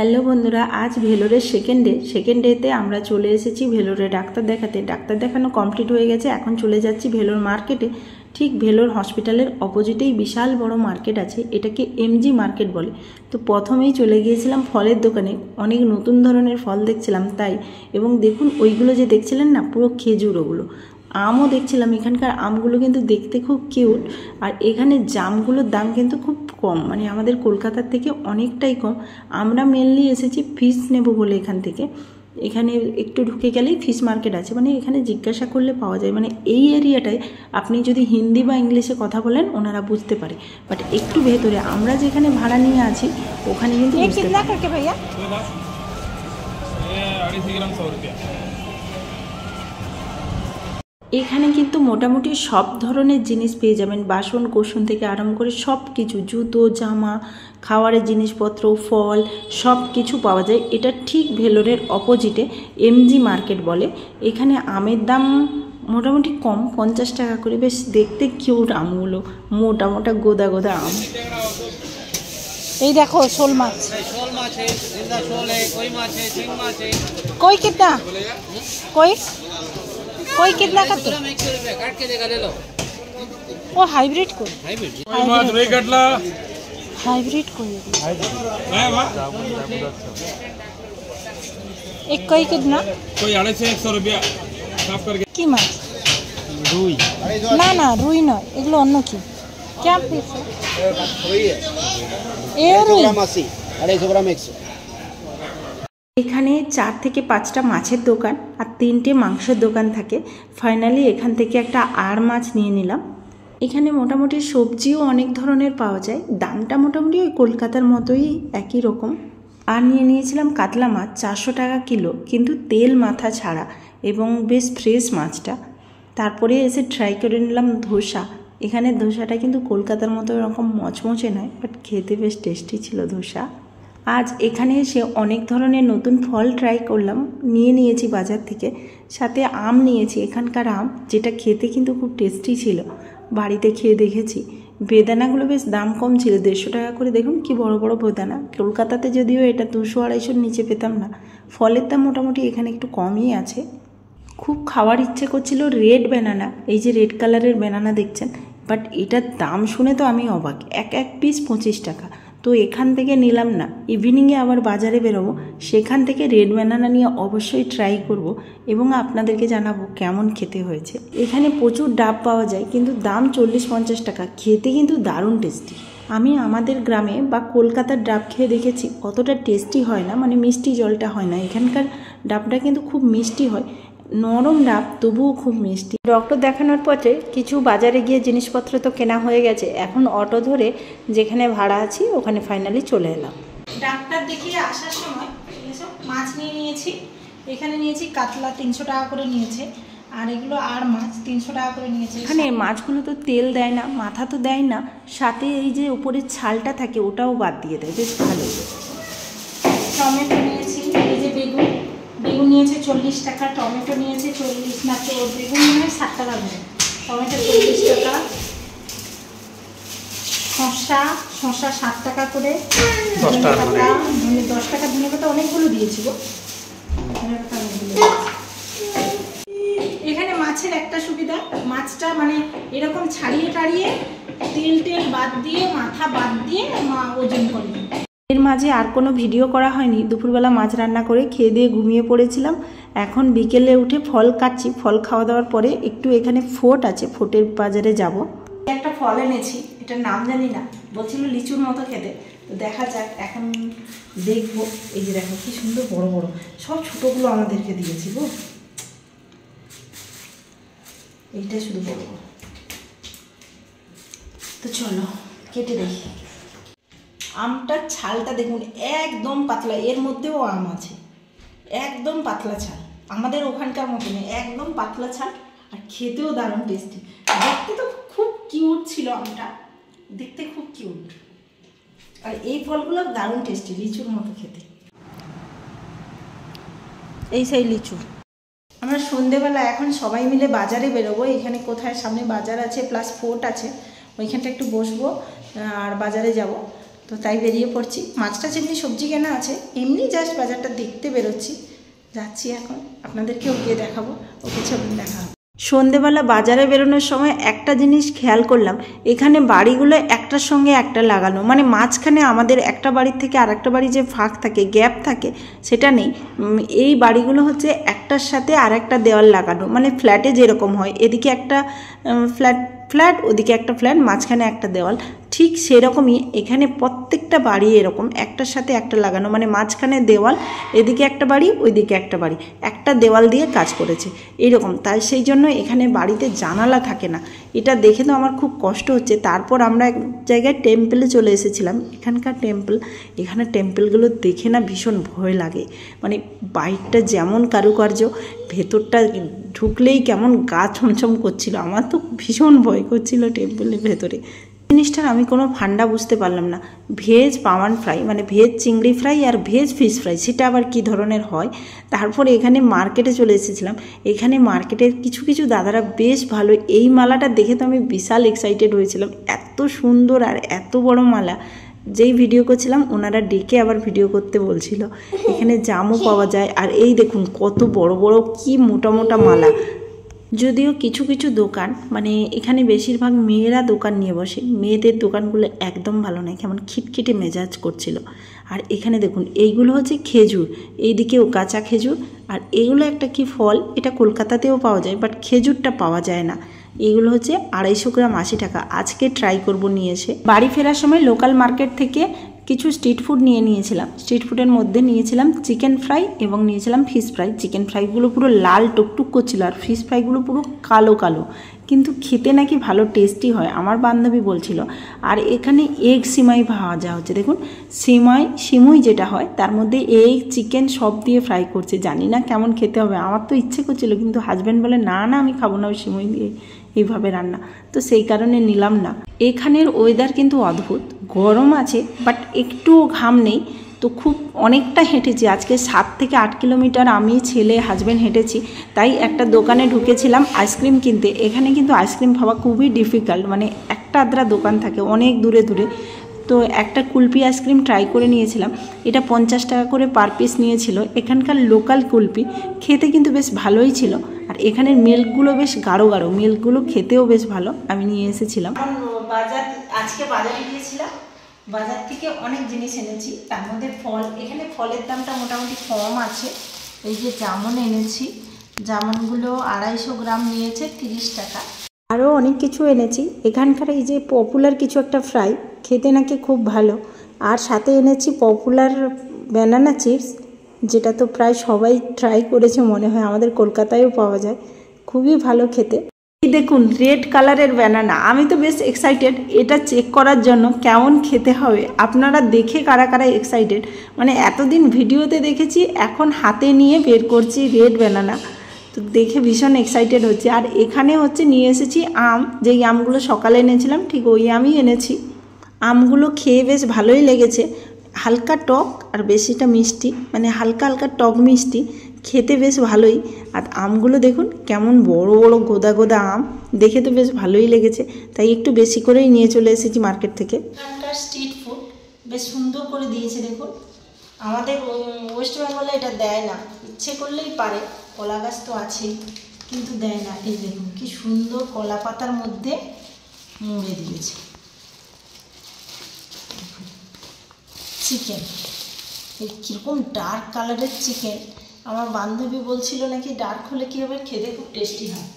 Hello বন্ধুরা, আজ ভেলোরের second ডেতে আমরা চলে এসেছি ভেলোরে ডাক্তার দেখাতে। ডাক্তার দেখানো কমপ্লিট হয়ে গেছে। এখন চলে যাচ্ছি ভেলোর মার্কেটে। ঠিক ভেলোর হসপিটালের অপোজিটেই বিশাল বড় মার্কেট আছে, এটাকে এমজি মার্কেট বলে। তো প্রথমেই চলে গিয়েছিলাম ফলের দোকানে, অনেক নতুন ধরনের ফল দেখছিলাম তাই। এবং দেখুন ওইগুলো যে দেখছিলেন না, পুরো খেজুর। ওগুলো আমও দেখছিলাম। এখানকার আমগুলো কিন্তু দেখতে খুব কিউট। আর এখানে জামগুলোর দাম কিন্তু খুব কম, মানে আমাদের কলকাতার থেকে অনেকটাই কম। আমরা মেনলি এসেছি ফিশ নেব বলে এখান থেকে। এখানে একটু ঢুকে গেলেই ফিশ মার্কেট আছে, মানে এখানে জিজ্ঞাসা করলে পাওয়া যায়। মানে এই এরিয়াটায় আপনি যদি হিন্দি বা ইংলিশে কথা বলেন ওনারা বুঝতে পারে, বাট একটু ভেতরে আমরা যেখানে ভাড়া নিয়ে আছি ওখানে কিন্তু বুঝতে পারে। এখানে কিন্তু মোটামুটি সব ধরনের জিনিস পেয়ে যাবেন, বাসন কোসন থেকে আরম্ভ করে সব কিছু, জুতো জামা, খাওয়ারের জিনিসপত্র, ফল, সব কিছু পাওয়া যায়। এটা ঠিক ভেলোরের অপোজিটে এমজি মার্কেট বলে। এখানে আমের দাম মোটামুটি কম, 50 টাকা করে। বেশ দেখতে কিউট আমগুলো, মোটা মোটা গোদা গোদা আম। এই দেখো শোল মাছ, কই কিतना কই कोई कितना का तो काट के देगा, ले लो। वो हाइब्रिड को हाइब्रिड को एक कोई कितना, कोई 250-100 रुपया साफ करके की माछ रुई ना ना रुई ना, এগুলো অন্য কি क्या पीस रुई है ये रुई 250 ग्राम 100। এখানে 4 থেকে 5টা মাছের দোকান আর 3টে মাংসের দোকান থাকে। ফাইনালি এখান থেকে একটা আর মাছ নিয়ে নিলাম। এখানে মোটামুটি সবজিও অনেক ধরনের পাওয়া যায়, দামটা মোটামুটি ওই কলকাতার মতোই একই রকম। আর নিয়ে নিয়েছিলাম কাতলা মাছ, 400 টাকা কিলো, কিন্তু তেল মাথা ছাড়া, এবং বেশ ফ্রেশ মাছটা। তারপরে এসে ট্রাই করে নিলাম ধোসা। এখানে ধোসাটা কিন্তু কলকাতার মতো এরকম মচমচে নয়, বাট খেতে বেশ টেস্টি ছিল ধোসা। আজ এখানে এসে অনেক ধরনের নতুন ফল ট্রাই করলাম, নিয়ে নিয়েছি বাজার থেকে। সাথে আম নিয়েছি, এখানকার আম, যেটা খেতে কিন্তু খুব টেস্টি ছিল। বাড়িতে খেয়ে দেখেছি। বেদানাগুলো বেশ দাম কম ছিল, 150 টাকা করে। দেখুন কি বড় বড় বেদানা। কলকাতাতে যদিও এটা 200-250-র নিচে পেতাম না। ফলের দাম মোটামুটি এখানে একটু কমই আছে। খুব খাওয়ার ইচ্ছে করছিল রেড ব্যানানা, এই যে রেড কালারের ব্যানানা দেখছেন, বাট এটার দাম শুনে তো আমি অবাক। এক পিস 25 টাকা। তো এখান থেকে নিলাম না, ইভিনিংয়ে আবার বাজারে বেরোবো, সেখান থেকে রেড ব্যানানা নিয়ে অবশ্যই ট্রাই করব এবং আপনাদেরকে জানাবো কেমন খেতে হয়েছে। এখানে প্রচুর ডাব পাওয়া যায়, কিন্তু দাম 40-50 টাকা। খেতে কিন্তু দারুণ টেস্টি। আমি আমাদের গ্রামে বা কলকাতার ডাব খেয়ে দেখেছি, অতটা টেস্টি হয় না, মানে মিষ্টি জলটা হয় না। এখানকার ডাবটা কিন্তু খুব মিষ্টি হয়, নরম ডাব, তবুও খুব মিষ্টি। ডক্টর দেখানোর পথে কিছু বাজারে গিয়ে জিনিসপত্র তো কেনা হয়ে গেছে। এখন অটো ধরে যেখানে ভাড়া আছি ওখানে ফাইনালি চলে এলাম। ডাক্তার দেখিয়ে আসার সময় মাছ নিয়ে নিয়েছি। এখানে নিয়েছি কাতলা, 300 টাকা করে নিয়েছে, আর এগুলো আর মাছ 300 টাকা করে নিয়েছে। এখানে মাছগুলো তো তেল দেয় না, মাথা তো দেয় না, সাথে এই যে উপরের ছালটা থাকে ওটাও বাদ দিয়ে দেয়, বেশ ভালো। টমেটো নিয়েছি, এই যে বেগুন নিয়েছে 40 টাকা, টমেটো নিয়েছে 40 না, তো বেগুন নিয়ে 60 টাকা করে, টমেটো 40 টাকা। শসা 7 টাকা করে, 10 টাকা ধনে পাতা অনেকগুলো দিয়েছি গো। এখানে মাছের একটা সুবিধা, মাছটা মানে এরকম ছাড়িয়ে টাড়িয়ে তেল বাদ দিয়ে, মাথা বাদ দিয়ে ওজন করে। এর মাঝে আর কোনো ভিডিও করা হয়নি। দুপুরবেলা মাছ রান্না করে খেয়ে দিয়ে ঘুমিয়ে পড়েছিলাম। এখন বিকেলে উঠে ফল কাটছি। ফল খাওয়া দাওয়ার পরে একটু এখানে ফোর্ট আছে, ফোর্টের বাজারে যাব। একটা ফল এনেছি, এটার নাম জানি না, বলছিল লিচুর মতো খেতে। তো দেখা যাক, এখন দেখবো। এই যে দেখো কি সুন্দর বড় বড়, সব ছোটোগুলো আমাদেরকে দিয়েছি গো। এইটা শুধু বড় বড়। তো চলো কেটে দেখি। আমটার ছালটা দেখুন একদম পাতলা, এর মধ্যেও আম আছে, একদম পাতলা ছাল, আমাদের ওখানকার মতো নেই, একদম পাতলা ছাল। আর খেতেও দারুণ টেস্টি। দেখতে তো খুব কিউট ছিল আমটা, দেখতে খুব কিউট। আর এই ফলগুলো দারুণ টেস্টি, লিচুর মতো খেতে। এই সেই লিচু। আমরা সন্ধেবেলা এখন সবাই মিলে বাজারে বেরোবো। এখানে কোথায় সামনে বাজার আছে, প্লাস ফোর্ট আছে, ওইখানটা একটু বসবো আর বাজারে যাব। তো তাই বেরিয়ে পড়ছি। মাছটা যেমনি সবজি কেনা আছে, এমনি জাস্ট বাজারটা দেখতে বেরোচ্ছি। যাচ্ছি এখন, আপনাদেরকেও গিয়ে দেখাবো, ওকে সব দেখা হবে। সন্ধেবেলা বাজারে বেরোনোর সময় একটা জিনিস খেয়াল করলাম, এখানে বাড়িগুলো একটার সঙ্গে একটা লাগানো, মানে মাঝখানে আমাদের একটা বাড়ির থেকে আর একটা বাড়ি যে ফাঁক থাকে, গ্যাপ থাকে, সেটা নেই। এই বাড়িগুলো হচ্ছে একটার সাথে আর একটা দেওয়াল লাগানো, মানে ফ্ল্যাটে যেরকম হয়, এদিকে একটা ফ্ল্যাট ওদিকে একটা ফ্ল্যাট, মাঝখানে একটা দেওয়াল, ঠিক সেরকমই এখানে প্রত্যেকটা বাড়ি এরকম একটার সাথে একটা লাগানো, মানে মাঝখানে দেওয়াল, এদিকে একটা বাড়ি ওইদিকে একটা বাড়ি, একটা দেওয়াল দিয়ে কাজ করেছে এইরকম। তাই সেই জন্য এখানে বাড়িতে জানালা থাকে না। এটা দেখে তো আমার খুব কষ্ট হচ্ছে। তারপর আমরা এক জায়গায় টেম্পলে চলে এসেছিলাম, এখানকার এখানে টেম্পলগুলো দেখে না ভীষণ ভয় লাগে। মানে বাইরটা যেমন কারুকার্য, ভেতরটা ঢুকলেই কেমন গা ছমছম করছিল। আমার তো ভীষণ ভয় করছিল টেম্পলের ভেতরে। জিনিসটার আমি কোনো ফান্ডা বুঝতে পারলাম না। ভেজ পাওয়ান ফ্রাই, মানে ভেজ চিংড়ি ফ্রাই আর ভেজ ফিশ ফ্রাই, সেটা আবার কী ধরনের হয়। তারপরে এখানে মার্কেটে চলে এসেছিলাম। এখানে মার্কেটের কিছু কিছু দাদারা বেশ ভালো, এই মালাটা দেখে তো আমি বিশাল এক্সাইটেড হয়েছিলাম। এত সুন্দর আর এত বড় মালা। যেই ভিডিও করছিলাম ওনারা ডেকে আবার ভিডিও করতে বলছিল। এখানে জামও পাওয়া যায়, আর এই দেখুন কত বড় বড় কি মোটা মোটা মালা। যদিও কিছু কিছু দোকান, মানে এখানে বেশিরভাগ মেয়েরা দোকান নিয়ে বসে, মেয়েদের দোকানগুলো একদম ভালো নয়, কেমন খিটখিটে মেজাজ করছিল। আর এখানে দেখুন এইগুলো হচ্ছে খেজুর, এইদিকেও কাঁচা খেজুর, আর এগুলো একটা কি ফল, এটা কলকাতাতেও পাওয়া যায়, বাট খেজুরটা পাওয়া যায় না। এগুলো হচ্ছে 250 গ্রাম 80 টাকা। আজকে ট্রাই করব নিয়ে এসে। বাড়ি ফেরার সময় লোকাল মার্কেট থেকে কিছু স্ট্রিট ফুড নিয়েছিলাম। স্ট্রিট ফুডের মধ্যে নিয়েছিলাম চিকেন ফ্রাই এবং নিয়েছিলাম ফিশ ফ্রাই। চিকেন ফ্রাইগুলো পুরো লাল টুকটুক করছিল, আর ফিশ ফ্রাইগুলো পুরো কালো কালো, কিন্তু খেতে নাকি ভালো টেস্টি হয়, আমার বান্ধবী বলছিল। আর এখানে এগ সিমাই পাওয়া যা হচ্ছে, দেখুন সিমুই যেটা হয় তার মধ্যে এগ চিকেন সব দিয়ে ফ্রাই করছে। জানি না কেমন খেতে হবে, আমার তো ইচ্ছে করছিল, কিন্তু হাজব্যান্ড বলে না না আমি খাবো না ওই সিমুই দিয়ে এইভাবে রান্না, তো সেই কারণে নিলাম না। এখানের ওয়েদার কিন্তু অদ্ভুত, গরম আছে বাট একটুও ঘাম নেই। তো খুব অনেকটা হেঁটেছি আজকে, 7 থেকে 8 কিলোমিটার আমি ছেলে হাজব্যান্ড হেঁটেছি। তাই একটা দোকানে ঢুকেছিলাম আইসক্রিম কিনতে। এখানে কিন্তু আইসক্রিম খাওয়া খুবই ডিফিকাল্ট, মানে একটা আধরা দোকান থাকে অনেক দূরে দূরে। তো একটা কুলপি আইসক্রিম ট্রাই করে নিয়েছিলাম, এটা 50 টাকা করে পার পিস নিয়েছিল। এখানকার লোকাল কুলপি, খেতে কিন্তু বেশ ভালোই ছিল। আর এখানের মিল্কগুলো বেশ গাঢ় গাঢ়, মিল্কগুলো খেতেও বেশ ভালো, আমি নিয়ে এসেছিলাম। আজকে বাজারে গিয়েছিলাম, বাজার থেকে অনেক জিনিস এনেছি, তার মধ্যে ফল। এখানে ফলের দামটা মোটামুটি কম আছে। এই যে জামুন এনেছি, জামুনগুলো 250 গ্রাম নিয়েছে 30 টাকা। আরও অনেক কিছু এনেছি। এখানকার এই যে পপুলার কিছু একটা ফ্রাই, খেতে নাকি খুব ভালো। আর সাথে এনেছি পপুলার ব্যানানা চিপস, যেটা তো প্রায় সবাই ট্রাই করেছে মনে হয়, আমাদের কলকাতায়ও পাওয়া যায়, খুবই ভালো খেতে। এই দেখুন রেড কালারের ব্যানানা, আমি তো বেশ এক্সাইটেড এটা চেক করার জন্য কেমন খেতে হবে। আপনারা দেখে কারা কারা এক্সাইটেড, মানে এতদিন ভিডিওতে দেখেছি, এখন হাতে নিয়ে বের করছি রেড ব্যানানা, তো দেখে ভীষণ এক্সাইটেড হচ্ছে। আর এখানে হচ্ছে নিয়ে এসেছি আম, যেই আমগুলো সকালে এনেছিলাম ঠিক ওই আমই এনেছি। আমগুলো খেয়ে বেশ ভালোই লেগেছে, হালকা টক আর বেশিটা মিষ্টি, মানে হালকা হালকা টক মিষ্টি, খেতে বেশ ভালোই। আর আমগুলো দেখুন কেমন বড় বড় গোদা গোদা আম, দেখে তো বেশ ভালোই লেগেছে, তাই একটু বেশি করেই নিয়ে চলে এসেছি মার্কেট থেকে। এখানকার স্ট্রিট ফুড বেশ সুন্দর করে দিয়েছে দেখুন, আমাদের ওয়েস্ট বেঙ্গলে এটা দেয় না, ইচ্ছে করলেই পারে, কলা গাছ তো আছেই কিন্তু দেয় না। এই দেখুন কি সুন্দর কলা পাতার মধ্যে মুড়ে দিয়েছে চিকেন, এই কীরকম ডার্ক কালারের চিকেন। আমার বান্ধবী বলছিল নাকি ডার্ক হলে কী হবে, খেতে খুব টেস্টি হয়।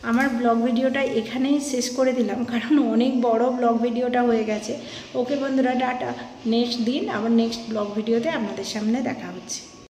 আমার ব্লগ ভিডিওটা এখানেই শেষ করে দিলাম, কারণ অনেক বড় ব্লগ ভিডিওটা হয়ে গেছে। ওকে বন্ধুরা, টাটা। নেক্সট দিন আবার নেক্সট ব্লগ ভিডিওতে আপনাদের সামনে দেখা হচ্ছে।